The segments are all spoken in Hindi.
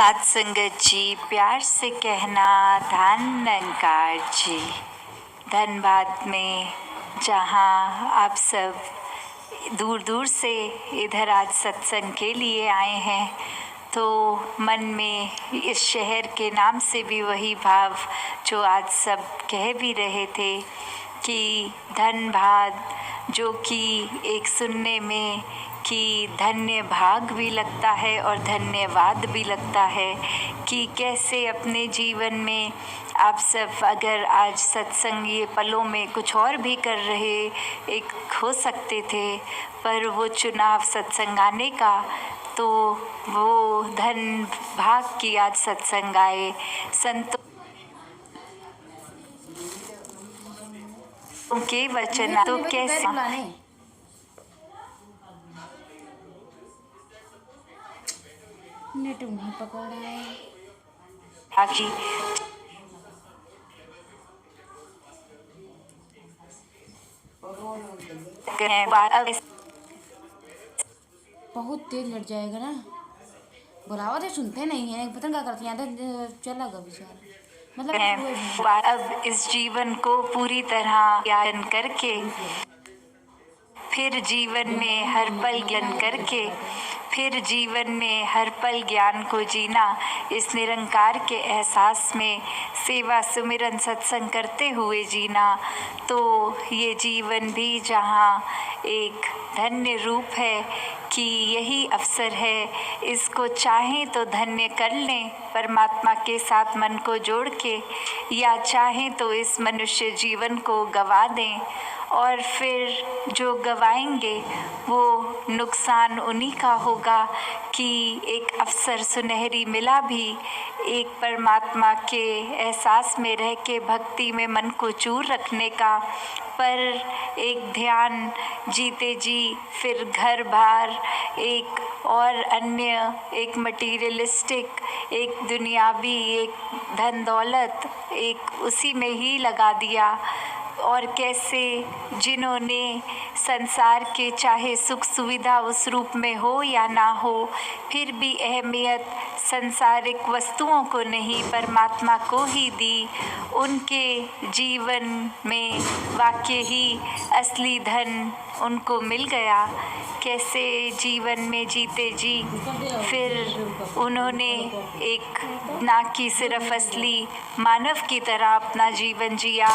साथ संगत जी, प्यार से कहना धन निरंकार जी। धनबाद में जहाँ आप सब दूर दूर से इधर आज सत्संग के लिए आए हैं, तो मन में इस शहर के नाम से भी वही भाव जो आज सब कह भी रहे थे कि धनबाद, जो कि एक सुनने में कि धन्य भाग भी लगता है और धन्यवाद भी लगता है कि कैसे अपने जीवन में आप सब अगर आज सत्संग ये पलों में कुछ और भी कर रहे एक हो सकते थे, पर वो चुनाव सत्संग आने का, तो वो धन भाग की आज सत्संग आए संतों के वचन। तो कैसे नेट नहीं पकड़ रहा है आखिर बहुत तेज लट जाएगा ना। बुलावा तो सुनते नहीं है, पता क्या करती हैं, चला गा बेचारा। मतलब अब इस जीवन को पूरी तरह ज्ञान करके, फिर जीवन में हर पल ज्ञान करके, फिर जीवन में हर पल ज्ञान को जीना, इस निरंकार के एहसास में सेवा सुमिरन सत्संग करते हुए जीना, तो ये जीवन भी जहाँ एक धन्य रूप है कि यही अवसर है, इसको चाहें तो धन्य कर लें परमात्मा के साथ मन को जोड़ के, या चाहें तो इस मनुष्य जीवन को गवा दें, और फिर जो गवाएंगे वो नुकसान उन्हीं का होगा कि एक अवसर सुनहरी मिला भी एक परमात्मा के एहसास में रह के भक्ति में मन को चूर रखने का, पर एक ध्यान जीते जी फिर घर बार एक और अन्य एक मटीरियलिस्टिक एक दुनियावी एक धन दौलत एक उसी में ही लगा दिया। और कैसे जिन्होंने संसार के चाहे सुख सुविधा उस रूप में हो या ना हो, फिर भी अहमियत संसारिक वस्तुओं को नहीं परमात्मा को ही दी, उनके जीवन में वाकई ही असली धन उनको मिल गया। कैसे जीवन में जीते जी फिर उन्होंने एक ना कि सिर्फ असली मानव की तरह अपना जीवन जिया,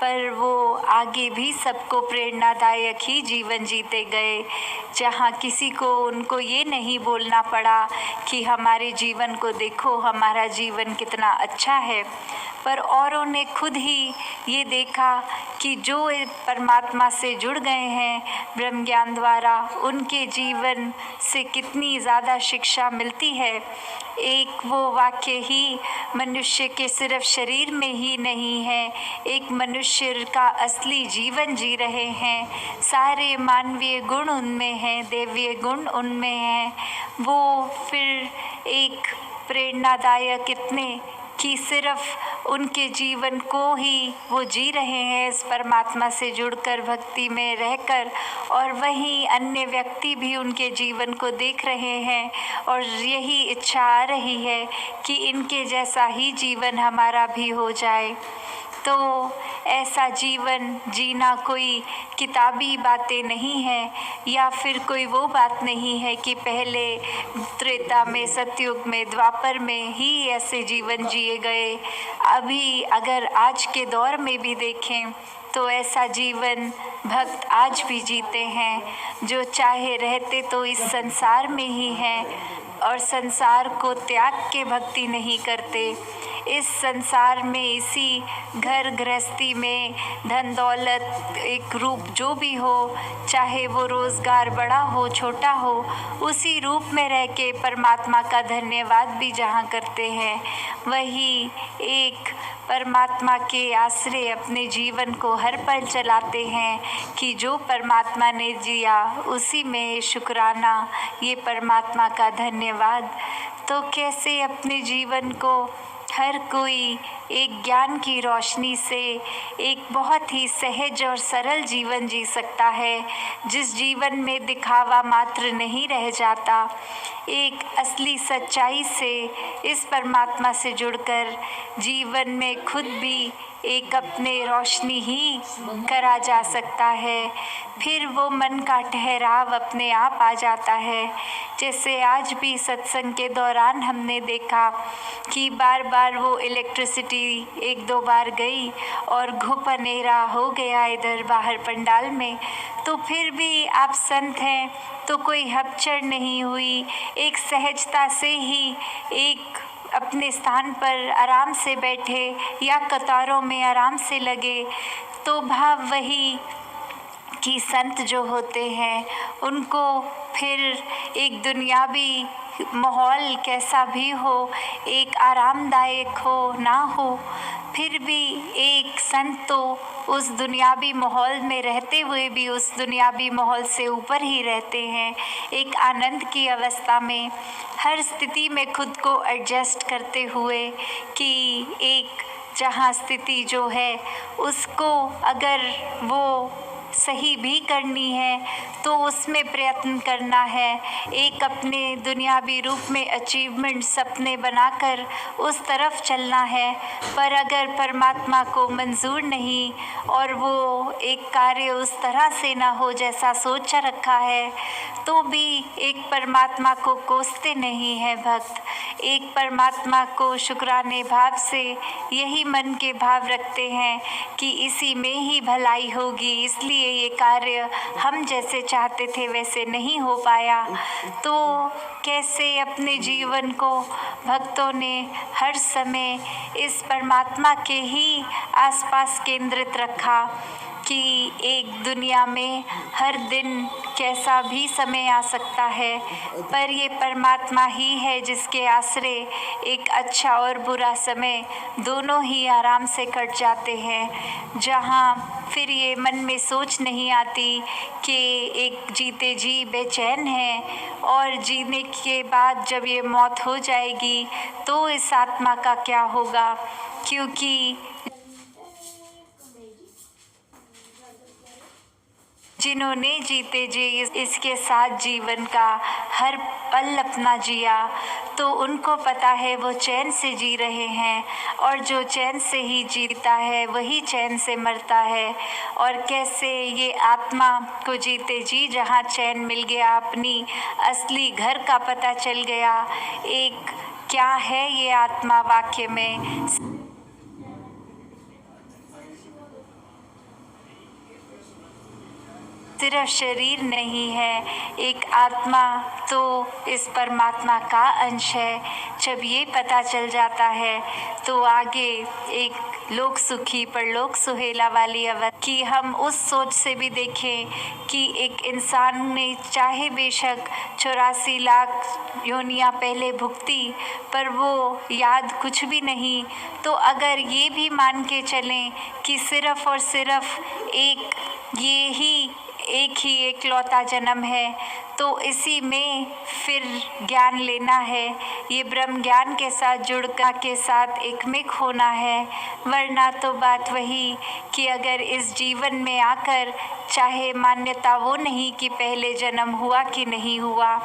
पर वो आगे भी सबको प्रेरणादायक ही जीवन जीते गए, जहाँ किसी को उनको ये नहीं बोलना पड़ा कि हमारे जीवन को देखो, हमारा जीवन कितना अच्छा है, पर औरों ने खुद ही ये देखा कि जो परमात्मा से जुड़ गए हैं ब्रह्म ज्ञान द्वारा, उनके जीवन से कितनी ज़्यादा शिक्षा मिलती है। एक वो वाक्य ही मनुष्य के सिर्फ शरीर में ही नहीं है, एक मनुष्य का असली जीवन जी रहे हैं, सारे मानवीय गुण उनमें हैं, दैवीय गुण उनमें हैं, वो फिर एक प्रेरणादायक इतने कि सिर्फ उनके जीवन को ही वो जी रहे हैं इस परमात्मा से जुड़कर भक्ति में रहकर, और वहीं अन्य व्यक्ति भी उनके जीवन को देख रहे हैं और यही इच्छा आ रही है कि इनके जैसा ही जीवन हमारा भी हो जाए। तो ऐसा जीवन जीना कोई किताबी बातें नहीं है, या फिर कोई वो बात नहीं है कि पहले त्रेता में सतयुग में द्वापर में ही ऐसे जीवन जिए गए। अभी अगर आज के दौर में भी देखें तो ऐसा जीवन भक्त आज भी जीते हैं, जो चाहे रहते तो इस संसार में ही हैं और संसार को त्याग के भक्ति नहीं करते, इस संसार में इसी घर गृहस्थी में धन दौलत एक रूप जो भी हो, चाहे वो रोज़गार बड़ा हो छोटा हो, उसी रूप में रह के परमात्मा का धन्यवाद भी जहाँ करते हैं, वही एक परमात्मा के आश्रय अपने जीवन को हर पल चलाते हैं कि जो परमात्मा ने जिया उसी में शुक्राना, ये परमात्मा का धन्यवाद। तो कैसे अपने जीवन को हर कोई एक ज्ञान की रोशनी से एक बहुत ही सहज और सरल जीवन जी सकता है, जिस जीवन में दिखावा मात्र नहीं रह जाता। एक असली सच्चाई से, इस परमात्मा से जुड़कर जीवन में खुद भी एक अपने रोशनी ही करा जा सकता है। फिर वो मन का ठहराव अपने आप आ जाता है। जैसे आज भी सत्संग के दौरान हमने देखा कि बार बार वो इलेक्ट्रिसिटी एक दो बार गई और घुप अंधेरा हो गया इधर बाहर पंडाल में, तो फिर भी आप संत हैं तो कोई हपचड़ नहीं हुई। एक सहजता से ही एक अपने स्थान पर आराम से बैठे या कतारों में आराम से लगे। तो भाव वही कि संत जो होते हैं उनको फिर एक दुनियावी माहौल कैसा भी हो, एक आरामदायक हो ना हो, फिर भी एक संत तो उस दुनियावी माहौल में रहते हुए भी उस दुनियावी माहौल से ऊपर ही रहते हैं। एक आनंद की अवस्था में हर स्थिति में खुद को एडजस्ट करते हुए कि एक जहाँ स्थिति जो है उसको अगर वो सही भी करनी है तो उसमें प्रयत्न करना है। एक अपने दुनियावी रूप में अचीवमेंट सपने बनाकर उस तरफ चलना है। पर अगर परमात्मा को मंजूर नहीं और वो एक कार्य उस तरह से ना हो जैसा सोचा रखा है, तो भी एक परमात्मा को कोसते नहीं है भक्त। एक परमात्मा को शुक्राने भाव से यही मन के भाव रखते हैं कि इसी में ही भलाई होगी, इसलिए ये कार्य हम जैसे चाहते थे वैसे नहीं हो पाया। तो कैसे अपने जीवन को भक्तों ने हर समय इस परमात्मा के ही आसपास केंद्रित रखा कि एक दुनिया में हर दिन कैसा भी समय आ सकता है, पर ये परमात्मा ही है जिसके आश्रय एक अच्छा और बुरा समय दोनों ही आराम से कट जाते हैं। जहाँ फिर ये मन में सोच नहीं आती कि एक जीते जी बेचैन है और जीने के बाद जब ये मौत हो जाएगी तो इस आत्मा का क्या होगा, क्योंकि जिन्होंने जीते जी इसके साथ जीवन का हर पल अपना जिया तो उनको पता है वो चैन से जी रहे हैं, और जो चैन से ही जीता है वही चैन से मरता है। और कैसे ये आत्मा को जीते जी जहाँ चैन मिल गया, अपनी असली घर का पता चल गया। एक क्या है ये आत्मा वाक्य में, सिर्फ शरीर नहीं है, एक आत्मा तो इस परमात्मा का अंश है। जब ये पता चल जाता है तो आगे एक लोक सुखी परलोक सुहेला वाली अवध की हम उस सोच से भी देखें कि एक इंसान ने चाहे बेशक 84 लाख योनियाँ पहले भुगती पर वो याद कुछ भी नहीं, तो अगर ये भी मान के चलें कि सिर्फ और सिर्फ ये ही एक ही एकलौता जन्म है, तो इसी में फिर ज्ञान लेना है, ये ब्रह्म ज्ञान के साथ जुड़का के साथ एकमिक होना है। वरना तो बात वही कि अगर इस जीवन में आकर चाहे मान्यता वो नहीं कि पहले जन्म हुआ कि नहीं हुआ,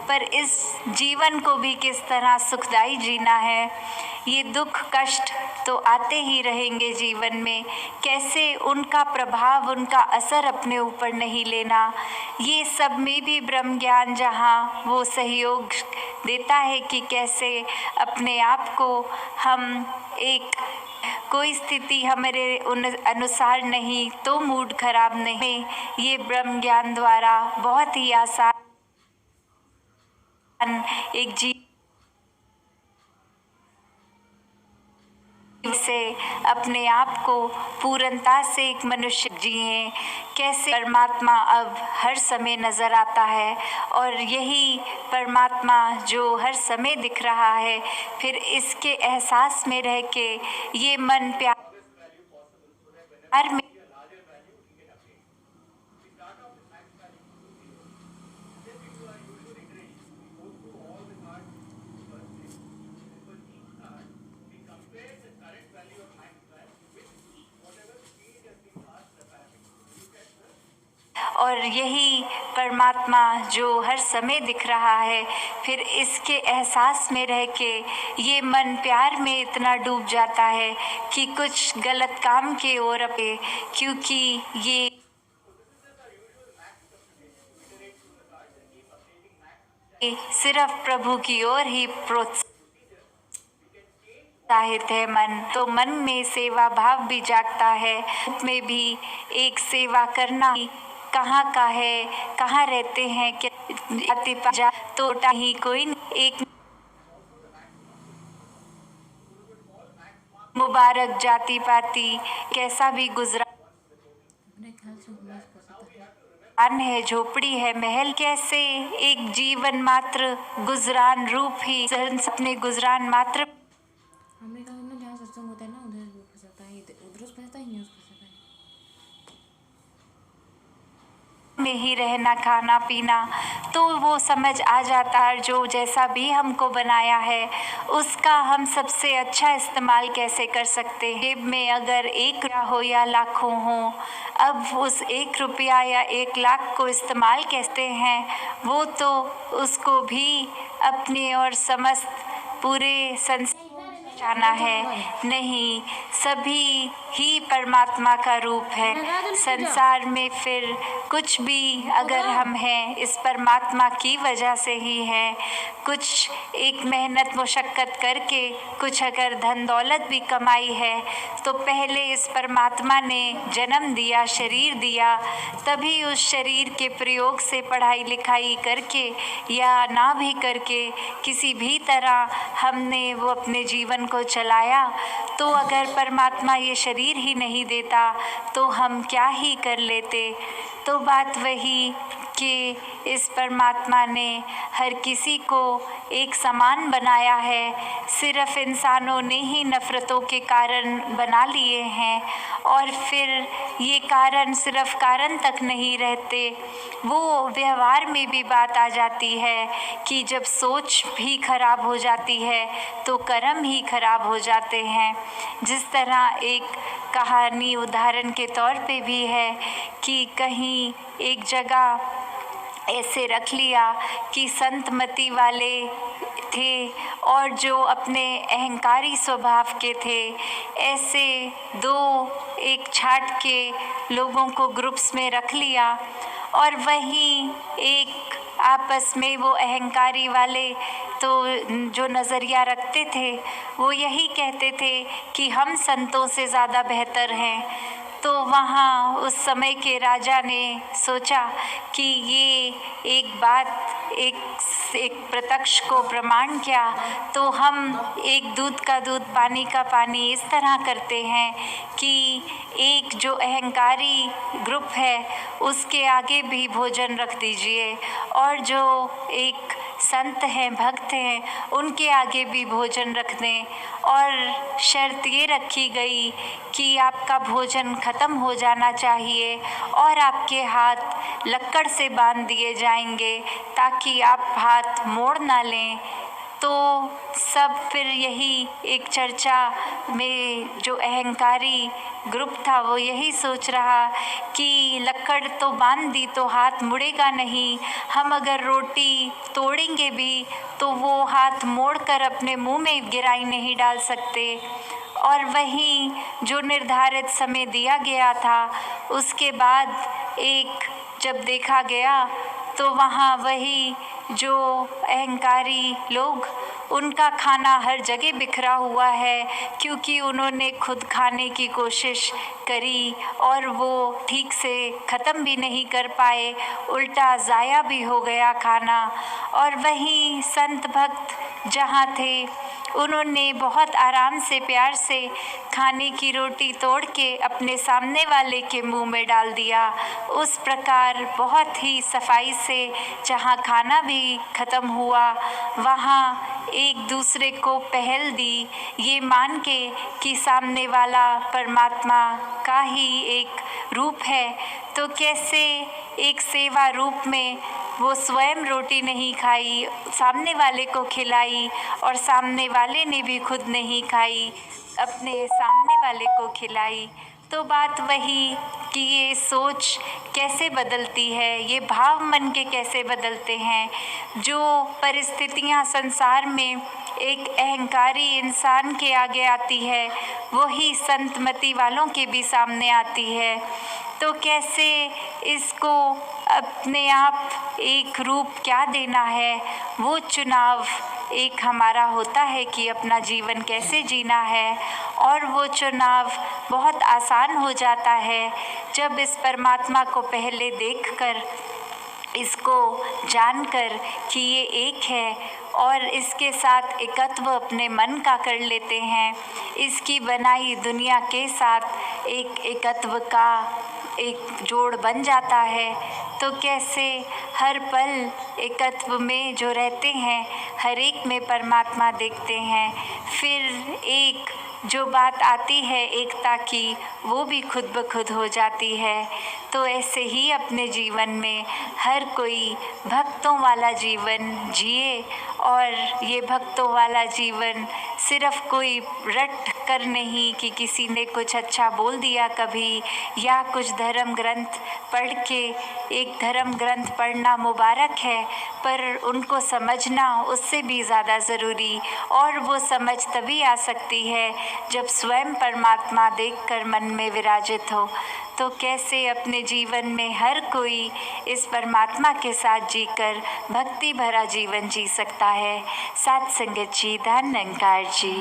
पर इस जीवन को भी किस तरह सुखदाई जीना है। ये दुख कष्ट तो आते ही रहेंगे जीवन में, कैसे उनका प्रभाव उनका असर अपने ऊपर नहीं लेना। ये सब में भी ब्रह्म ज्ञान जहाँ वो सहयोग देता है कि कैसे अपने आप को हम एक कोई स्थिति हमारे अनुसार नहीं तो मूड खराब नहीं, ये ब्रह्म ज्ञान द्वारा बहुत ही आसान एक से अपने आप को पूर्णता से एक मनुष्य जिए। कैसे परमात्मा अब हर समय नज़र आता है और यही परमात्मा जो हर समय दिख रहा है, फिर इसके एहसास में रह के ये मन प्यार में और यही परमात्मा जो हर समय दिख रहा है, फिर इसके एहसास में रह के ये मन प्यार में इतना डूब जाता है कि कुछ गलत काम के ओर अपे, क्योंकि ये सिर्फ प्रभु की ओर ही प्रोत्साहित है मन, तो मन में सेवा भाव भी जागता है। में भी एक सेवा करना कहाँ का है, कहाँ रहते हैं, क्या तो ही कोई एक मुबारक जाति पाति कैसा भी गुजरा अपने ख्याल से उल्लास कर सकता है। है, झोपड़ी है, महल, कैसे एक जीवन मात्र गुजरान रूप ही अपने गुजरान मात्र हमने कहा ना जहाँ सत्संग होता है ना उधर वो फंसाता है, उधर उस फंसाता है, नहीं उस फंसाता है। में ही रहना, खाना पीना, तो वो समझ आ जाता है जो जैसा भी हमको बनाया है उसका हम सबसे अच्छा इस्तेमाल कैसे कर सकते हैं। जेब में अगर 1 रुपया हो या लाखों हो, अब उस 1 रुपया या 1 लाख को इस्तेमाल कैसे हैं, वो तो उसको भी अपने और समस्त पूरे संसार जाना है नहीं, सभी ही परमात्मा का रूप है संसार में। फिर कुछ भी अगर हम हैं इस परमात्मा की वजह से ही हैं। कुछ एक मेहनत मुशक्क़त करके कुछ अगर धन दौलत भी कमाई है तो पहले इस परमात्मा ने जन्म दिया, शरीर दिया, तभी उस शरीर के प्रयोग से पढ़ाई लिखाई करके या ना भी करके किसी भी तरह हमने वो अपने जीवन को चलाया। तो अगर परमात्मा ये शरीर ही नहीं देता तो हम क्या ही कर लेते। तो बात वही कि इस परमात्मा ने हर किसी को एक समान बनाया है, सिर्फ इंसानों ने ही नफ़रतों के कारण बना लिए हैं। और फिर ये कारण सिर्फ कारण तक नहीं रहते, वो व्यवहार में भी बात आ जाती है कि जब सोच भी खराब हो जाती है तो कर्म ही खराब हो जाते हैं। जिस तरह एक कहानी उदाहरण के तौर पे भी है कि कहीं एक जगह ऐसे रख लिया कि संतमति वाले थे और जो अपने अहंकारी स्वभाव के थे, ऐसे 2 एक छाट के लोगों को ग्रुप्स में रख लिया और वहीं एक आपस में वो अहंकारी वाले तो जो नज़रिया रखते थे वो यही कहते थे कि हम संतों से ज़्यादा बेहतर हैं। तो वहाँ उस समय के राजा ने सोचा कि ये एक बात एक प्रत्यक्ष को प्रमाण क्या, तो हम एक दूध का दूध पानी का पानी इस तरह करते हैं कि एक जो अहंकारी ग्रुप है उसके आगे भी भोजन रख दीजिए और जो एक संत हैं, भक्त हैं, उनके आगे भी भोजन रख दें। और शर्त ये रखी गई कि आपका भोजन ख़त्म हो जाना चाहिए और आपके हाथ लक्कड़ से बांध दिए जाएंगे ताकि आप हाथ मोड़ ना लें। तो सब फिर यही एक चर्चा में जो अहंकारी ग्रुप था वो यही सोच रहा कि लक्कड़ तो बांध दी तो हाथ मुड़ेगा नहीं, हम अगर रोटी तोड़ेंगे भी तो वो हाथ मोड़कर अपने मुंह में गिराई नहीं डाल सकते। और वहीं जो निर्धारित समय दिया गया था उसके बाद एक जब देखा गया तो वहाँ वही जो अहंकारी लोग, उनका खाना हर जगह बिखरा हुआ है क्योंकि उन्होंने खुद खाने की कोशिश करी और वो ठीक से ख़त्म भी नहीं कर पाए, उल्टा ज़ाया भी हो गया खाना। और वहीं संत भक्त जहाँ थे उन्होंने बहुत आराम से प्यार से खाने की रोटी तोड़ के अपने सामने वाले के मुंह में डाल दिया। उस प्रकार बहुत ही सफाई से जहाँ खाना भी ख़त्म हुआ वहाँ एक दूसरे को पहल दी, ये मान के कि सामने वाला परमात्मा का ही एक रूप है। तो कैसे एक सेवा रूप में वो स्वयं रोटी नहीं खाई, सामने वाले को खिलाई और सामने वाले ने भी खुद नहीं खाई, अपने सामने वाले को खिलाई। तो बात वही कि ये सोच कैसे बदलती है, ये भाव मन के कैसे बदलते हैं। जो परिस्थितियाँ संसार में एक अहंकारी इंसान के आगे आती है, वही संतमति वालों के भी सामने आती है। तो कैसे इसको अपने आप एक रूप क्या देना है, वो चुनाव एक हमारा होता है कि अपना जीवन कैसे जीना है। और वो चुनाव बहुत आसान हो जाता है जब इस परमात्मा को पहले देखकर, इसको जानकर कि ये एक है और इसके साथ एकत्व अपने मन का कर लेते हैं। इसकी बनाई दुनिया के साथ एक एकत्व का एक जोड़ बन जाता है। तो कैसे हर पल एकत्व में जो रहते हैं, हर एक में परमात्मा देखते हैं। फिर एक जो बात आती है एकता की, वो भी खुद ब खुद हो जाती है। तो ऐसे ही अपने जीवन में हर कोई भक्तों वाला जीवन जिए। और ये भक्तों वाला जीवन सिर्फ कोई रट कर नहीं कि किसी ने कुछ अच्छा बोल दिया कभी, या कुछ धर्म ग्रंथ पढ़ के, एक धर्म ग्रंथ पढ़ना मुबारक है, पर उनको समझना उससे भी ज़्यादा ज़रूरी। और वो समझ तभी आ सकती है जब स्वयं परमात्मा देखकर मन में विराजित हो। तो कैसे अपने जीवन में हर कोई इस परमात्मा के साथ जीकर भक्ति भरा जीवन जी सकता है। साथ संगत जी, धन निरंकार जी।